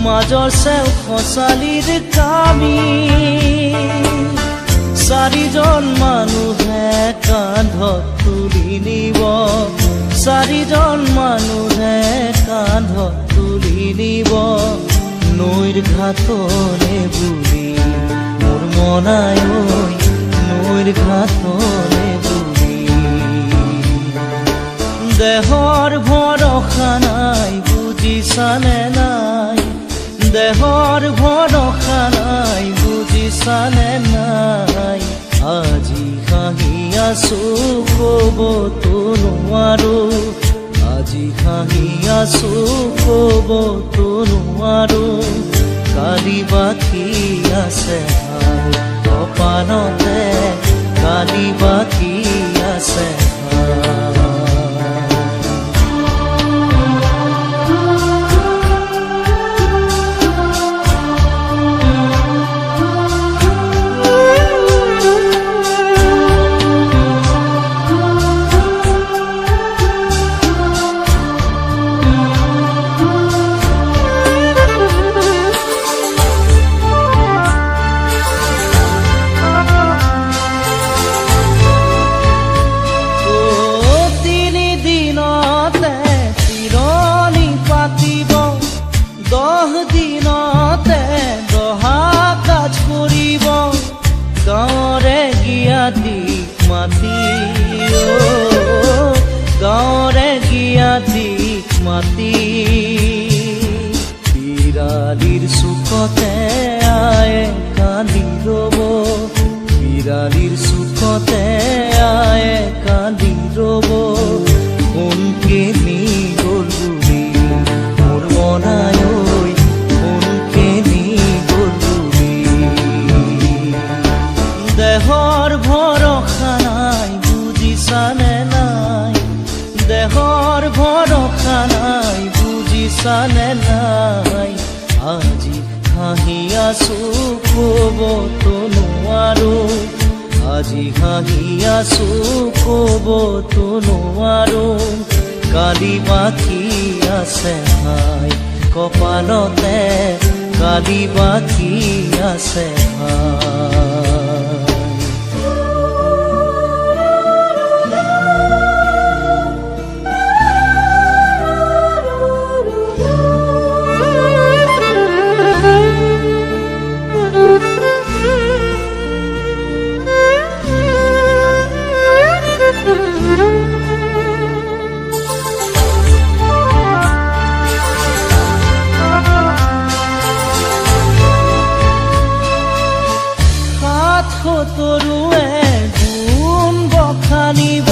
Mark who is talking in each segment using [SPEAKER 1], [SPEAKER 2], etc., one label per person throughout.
[SPEAKER 1] মাজৰ চেও খচালিৰ কামি চাৰিজন মানুহে কান্ধত তুলি নিব চাৰিজন মানুহে কান্ধত তুলি নিব নৈৰ ঘাটলে বুলি মোৰ মনাই নৈৰ ঘাটলে বুলি দেহৰ ভৰসা নাই বুজিছানে নাই দেহৰ ভৰসা নাই বুজিছানে নাই আজি হাঁহি আছো ক'বতো নোৱাৰো আজি হাঁহি আছো ক'বতো নোৱাৰো কালি বাকী আছে কপালতে কালি বাকী আছে গাঁৱৰে গিয়াতিক মাতি বিৰালিৰ চুকতে আয়ে কান্দি ৰ'ব বিৰালিৰ চুকতে আয়ে কান্দি ৰ'ব কোনকে নি গ'ল বুলি মোৰ মনাই কোনকে নি গ'ল বুলি দেহৰ ভৰসা নাই বুজিছানে নাই দেহৰ ভৰসা নাই বুজিছানে নাই আজি হাঁহি আছো ক'বতো নোৱাৰো আজি হাঁহি আছো ক'বতো নোৱাৰো কালি বাকী আছে হাই কপালতে কালি বাকী আছে হাই তৰুৱে গুণ বখানিব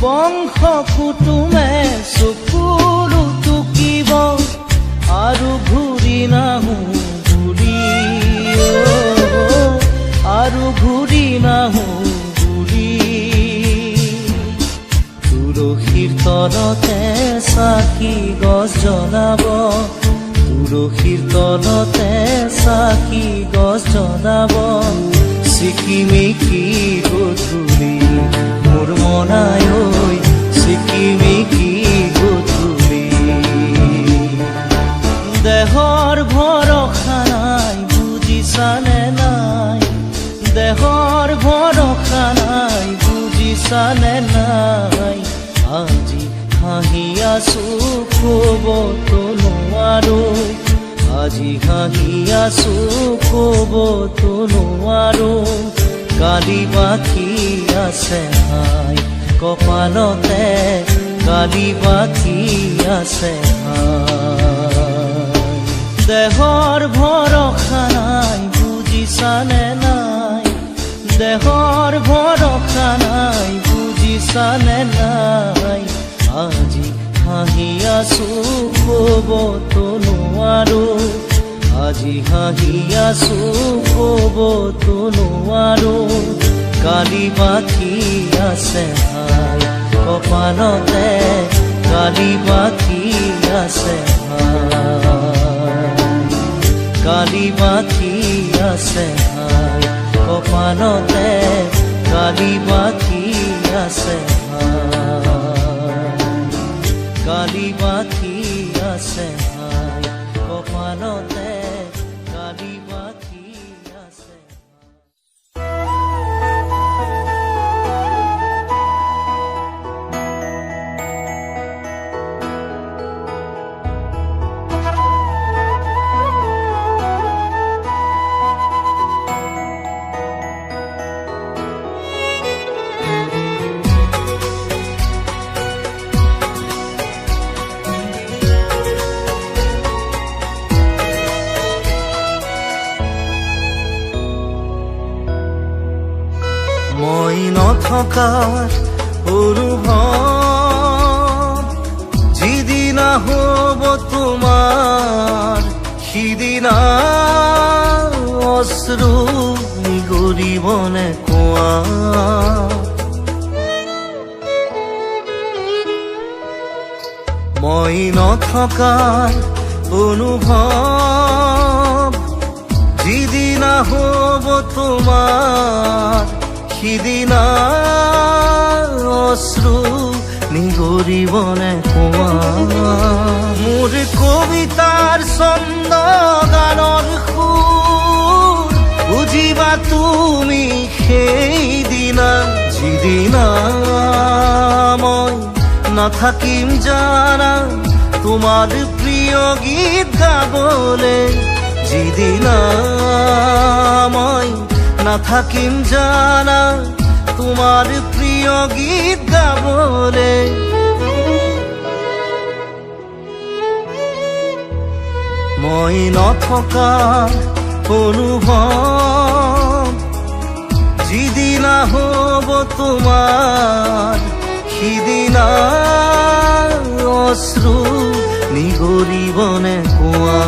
[SPEAKER 1] বংশ কুটুমে চকুলো টুকিব আৰু ঘূৰি নাহো বুলি আৰু ঘূৰি নাহো বুলি তুলসীৰ তলতে চাকি গছ জ্বলাব তুলসীৰ তলতে চাকি গছ জ্বলাব চিকিমিকি গধূলি মোৰ মনাই চিকিমিকি গধূলি দেহৰ ভৰসা নাই বুজিছানে নাই দেহৰ ভৰসা নাই বুজিছানে নাই আজি হাঁহি আছো ক'বতো নোৱাৰো আজি হাঁহি আছো ক'বতো নোৱাৰো কালি বাকী আছে হাই কপালতে কালি বাকী আছে হাই দেহৰ ভৰসা নাই বুজিছানে নাই দেহৰ ভৰসা নাই বুজিছানে নাই আজি হাঁহি আছো ক'বতো নোৱাৰো আজি হাঁহি আছো ক'বতো নোৱাৰো কালি বাকী আছে হাই কপালতে কালি বাকী আছে হাই কালি বাকী আছে হাই কপালতে কালি বাকী আছে হাই কালি বাকী আছে হাই কপালতে নথকাৰ অনুভৱ যিদিনা হ'ব তোমাৰ সিদিনা অশ্ৰু নিগৰিবনে কোৱা মই নথকাৰ অনুভৱ যিদিনা হ'ব তোমাৰ সিদিনা অশ্ৰু নিগৰিবনে কোৱা মোৰ কবিতাৰ ছন্দ গানৰ সুৰ বুজিবা তুমি সেইদিনা যিদিনা মই নাথাকিম জানা তোমাৰ প্ৰিয় গীত গাবলে যিদিনা মই নাথাকিম জানা তোমাৰ প্ৰিয় গীত গাবলে মই নথকাৰ অনুভৱ যিদিনা হ'ব তোমাৰ সিদিনা অশ্ৰু নিগৰিবনে কোৱা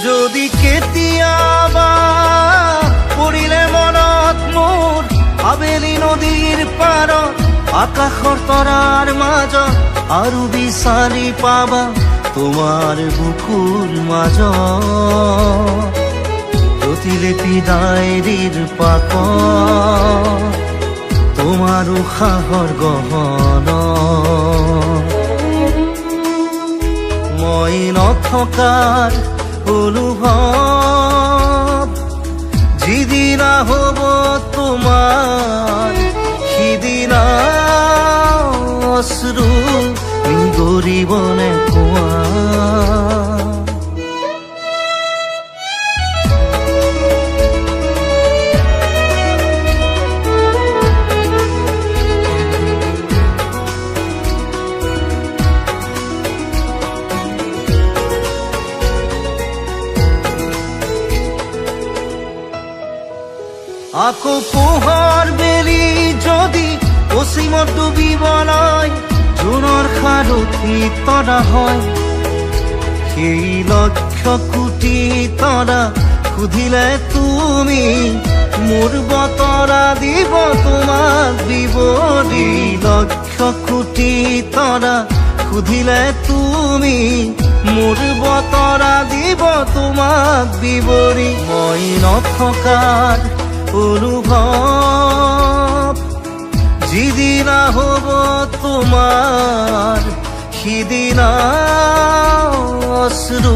[SPEAKER 1] যদি কেতিয়াবা পৰিলে মনত মোৰ আবেলি নদীৰ পাৰত আকাশৰ তৰাৰ মাজত আৰু বিচাৰি পাবা তোমাৰ বুকুৰ মাজত প্ৰতিলিপি ডায়েৰীৰ পাকত তোমাৰ উশাহৰ গহন মই নথকাৰ অনুভৱ যিদিনা হ'ব তোমাৰ সিদিনা অশ্ৰু নিগৰিবনে কোৱা আকৌ পোহৰ বেলি যদি পশ্চিমত ডুবিবলৈ জোনৰ সাৰথি তৰা হয় সেই লক্ষ কোটি তৰা সুধিলে তুমি মোৰ বতৰা দিব তোমাক বিৱৰি লক্ষ কোটি তৰা সুধিলে তুমি মোৰ বতৰা দিব তোমাক বিৱৰি মই নথকাৰ অনুভৱ যিদিনা হ'ব তোমাৰ সিদিনা অশ্ৰু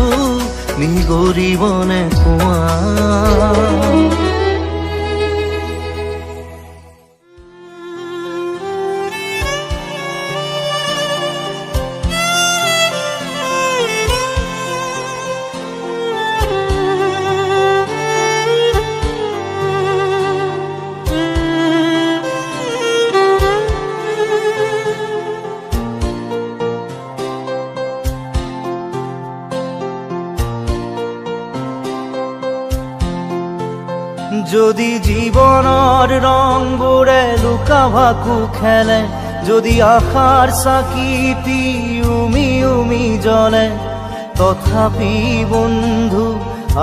[SPEAKER 1] নিগৰিবনে কোৱা যদি জীৱনৰ ৰংবোৰে লুকা ভাকু খেলে যদি আশাৰ চাকিটি উমি উমি জ্বলে তথাপি বন্ধু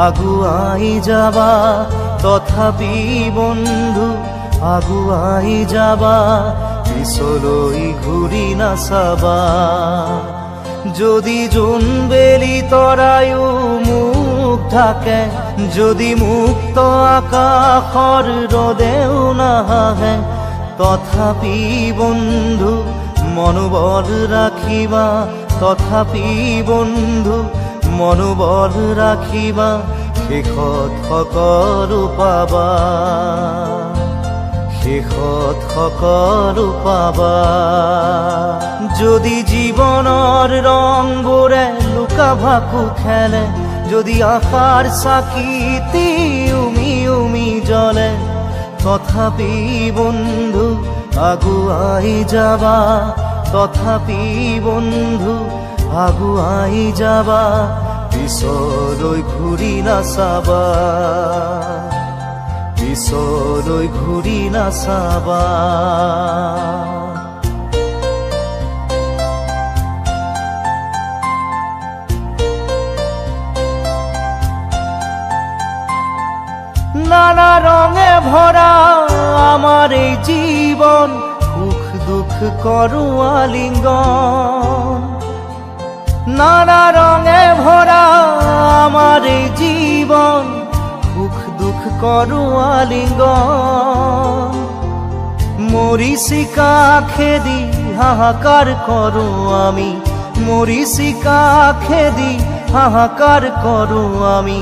[SPEAKER 1] আগুৱাই যাবা তথাপি বন্ধু আগুৱাই যাবা পিছলৈ ঘূৰি নাচাবা যদি জোনবেলি তৰায়ো মুখ ঢাকে যদি মুক্ত আকাশৰ ৰদেও নাহে তথাপি বন্ধু মনোবল ৰাখিবা তথাপি বন্ধু মনোবল ৰাখিবা শেষত সকলো পাবা শেষত সকলো পাবা। যদি জীৱনৰ ৰংবোৰে লুকা ভাকু খেলে, যদি আশাৰ চাকিতি উমি উমি জ্বলে, তথাপি বন্ধু আগুৱাই যাবা, তথাপি বন্ধু আগুৱাই যাবা, পিছলৈ ঘূৰি নাচাবা, পিছলৈ ঘূৰি নাচাবা। নানা রঙে ভরা আমার এই জীবন, সুখ দুঃখ করু আলিঙ্গন। নানা রঙে ভরা আমার এই জীবন, সুখ দুঃখ করু আলিঙ্গন। মরিচিকা খেদি হাহাকার করু আমি, মরিচিকা খেদি হাহাকার করু আমি,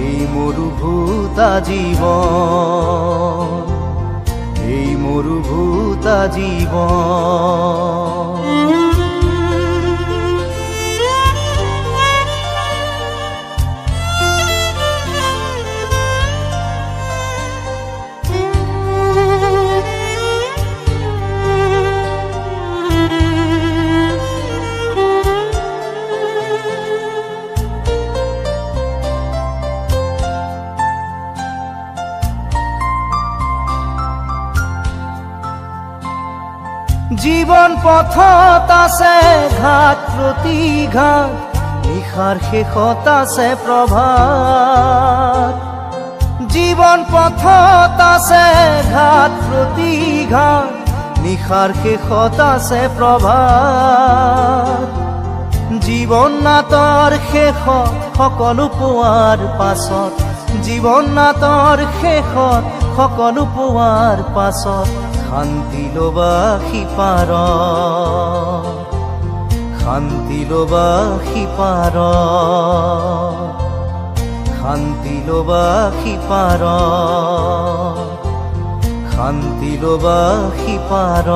[SPEAKER 1] এই মরুভূতা জীবন, এই মরুভূতা জীবন। জীবন পথত আছে ঘাট প্ৰতিঘাট, নিশাৰ শেষত আছে প্ৰভাত। জীবন পথত আছে ঘাট প্ৰতিঘাট, নিশাৰ শেষত আছে প্ৰভাত। জীৱন নাটৰ শেষত সকলো পোৱাৰ পাছত, জীৱন নাটৰ শেষত সকলো পোৱাৰ পাছত, শান্তি লবা সিপাৰ, শান্তি লবা সিপাৰ, শান্তি লবা সিপাৰ, শান্তি লবা সিপাৰ।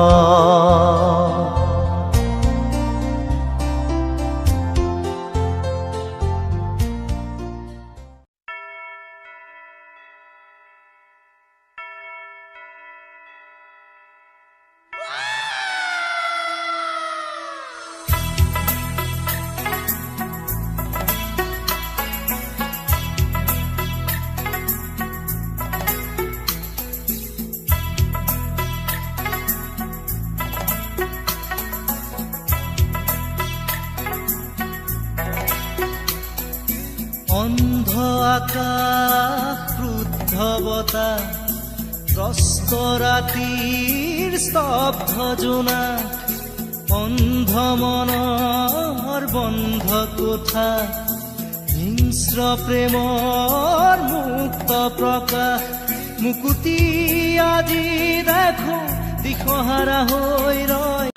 [SPEAKER 1] অন্ধ আকাশ, ক্ৰুদ্ধ বতাহ, ত্ৰস্ত ৰাতিৰ স্তব্ধ জোনা, অন্ধ মনৰ বন্ধ কোঠা, হিংস্ৰ প্ৰেমৰ মুক্ত প্ৰকাশ। মুকুতি আজি দেখো দিশহাৰা হৈ ৰয়,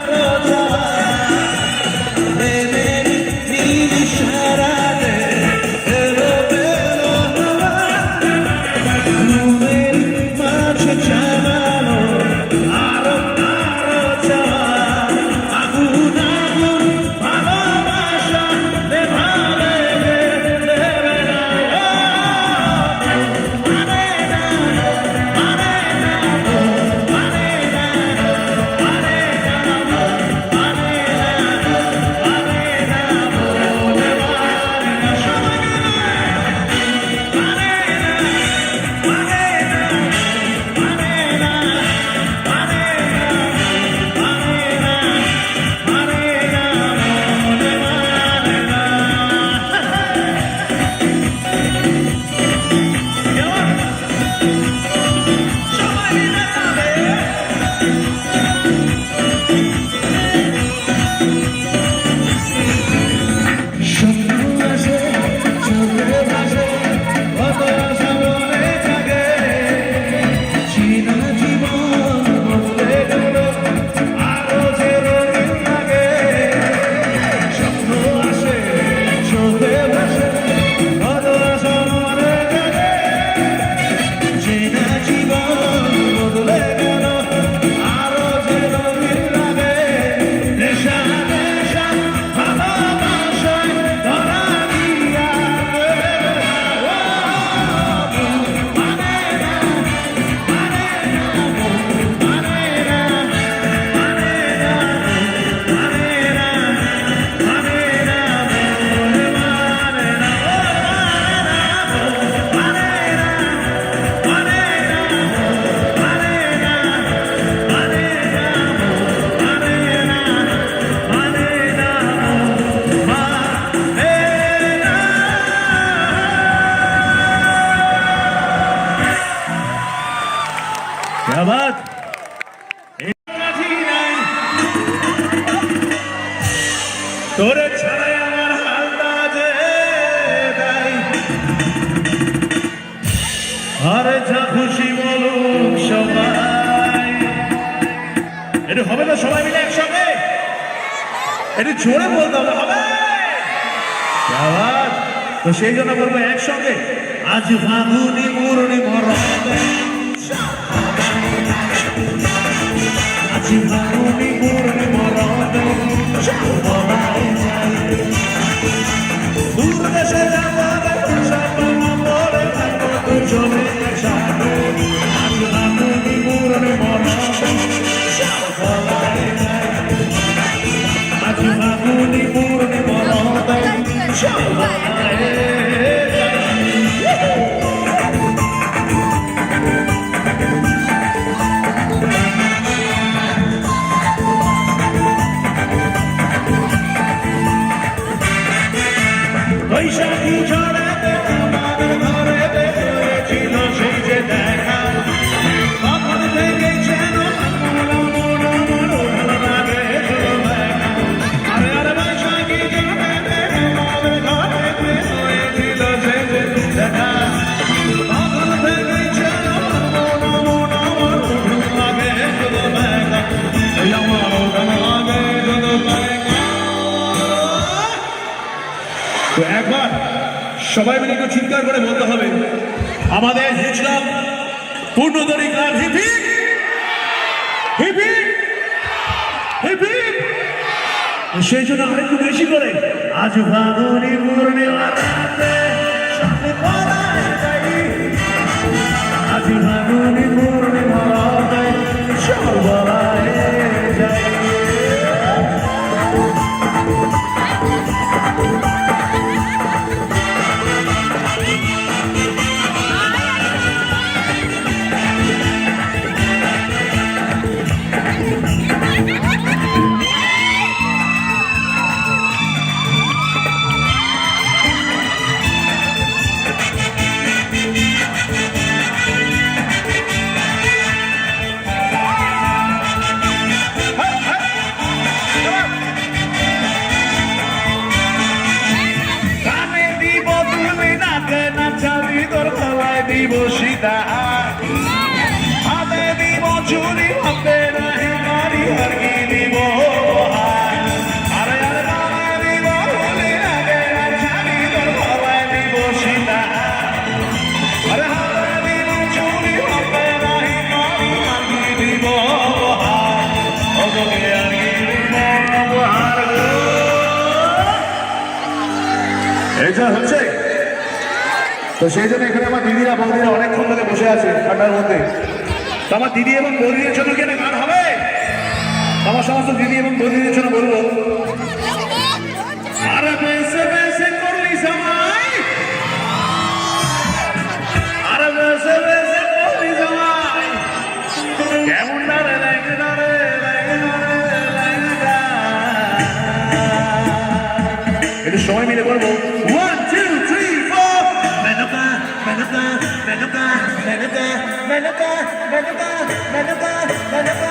[SPEAKER 2] এটা হবে তো সবাই মিলে একসঙ্গে? একটু জোরে বলতে হবে, হবে? আবার তো সেই জন্য বলবো একসঙ্গে, আজ ফাগুনি মুরনি মরদে, আজ ফাগুনি মুরনি মরদে, দূর দেশে যাবো বলে দুজনে একসাথে, আজ ফাগুনি মুরনি মরদে, আজ ফাগুনি মুরনি মরদে, বৈশাখী ঝড়েতে আমাদের ঘরেতে হয়েছিল সেই যে দেখা, তখন থেকে যেন লাগে দেখা। আরে আরে বৈশাখী ঝড়েতে আমাদের ঘরেতে হয়েছিল সেই যে দেখা, তখন থেকে যেন লাগে দেখা, এই আমার লাগে দেখা। তো একবার সবাই মিলে একটু চিৎকার করে বলতে হবে, আমাদের হিজলাম পূর্ণদরী গান হিপিক হিপিক হিপিক। সেই জন্য আরেকটু বেশি করে, আজ ফাগুনি পূর্ণিমাতে সামনে পড়ায় যাই, আজ ফাগুনি পূর্ণিমাতে সবাই যাই। দিব সীতা হাতে দিব চুরি হাতে নাহি মারি আর কি দিব, আরে আরে নামে দিব বলি আগে জানি তোর গলায় দিব সীতা, আরে হাতে দিব চুরি হাতে নাহি মারি আর কি দিব, ওকে আর কি দিব উপহার। এটা হচ্ছে তো সেই জন্য এখানে আমার দিদিরা বৌদিরা অনেকক্ষণ ধরে বসে আছে ঠান্ডার মধ্যে। তো আমার দিদি এবং বৌদিদের জন্য কি গান হবে? আমার সমস্ত দিদি এবং বৌদিদের জন্য বলবো, আরে বেসে বেসে করলি জামাই, আরে বেসে বেসে করলি জামাই, কেমন ডারে লাগে ডারে লাগে ডারে লাগে ডা। একটু সময় মিলে বলবো, 1 2 3 4 মেনকা মেনকা মেনকা মেনকা মেনকা মেনকা মেনকা মেনকা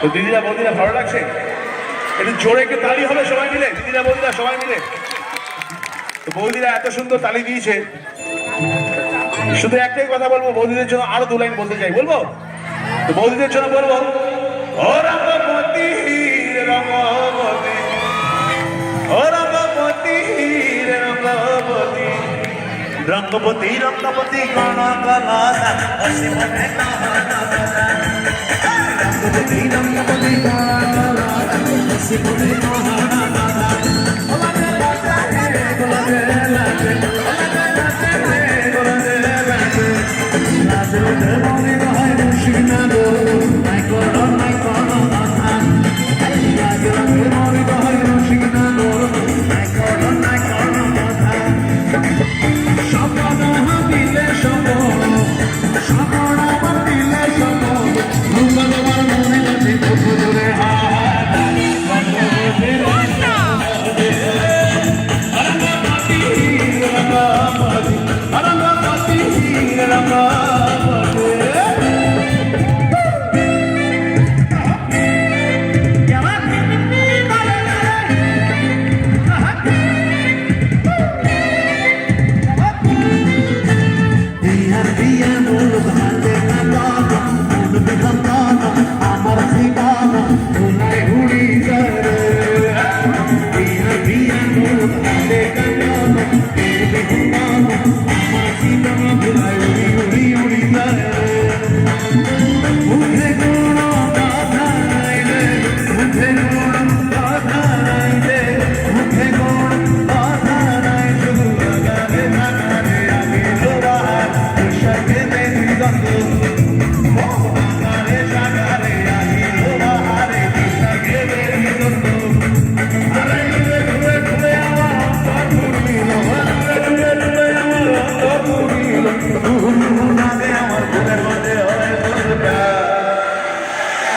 [SPEAKER 2] তো দিদিরা বৌদিরা ভালো লাগছে? একটু জোরে একটু তালি হবে সবাই মিলে, দিদিরা বৌদিরা সবাই মিলে। তো বৌদিরা এত সুন্দর তালি দিয়েছে, শুধু একটাই কথা বলবো, বৌদিদের জন্য আরো 2 লাইন বলতে চাই, বলবো? তো বৌদিদের জন্য বলবো, ও রঙ্গবতী রঙ্গবতী, ও রঙ্গবতী রঙ্গবতী,
[SPEAKER 3] রঙ্গপতি রঙ্গপতি গণ গলদা হসি মনে গহনা রঙ্গপতি রঙ্গপতি গণ গলদা হসি মনে গহনা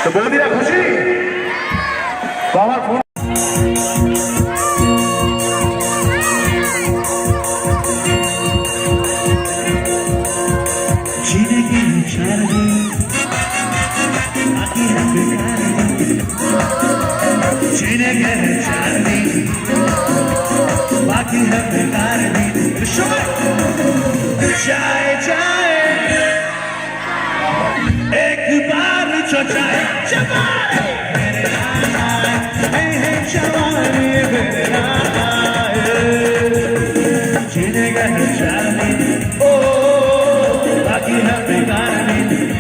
[SPEAKER 2] তো বৌদিরা খুশি তো আমার ফোন
[SPEAKER 3] बाकी है बेकार चाय चाय एक बार चाय जीने का चार दिन ओ बाकी है बेकार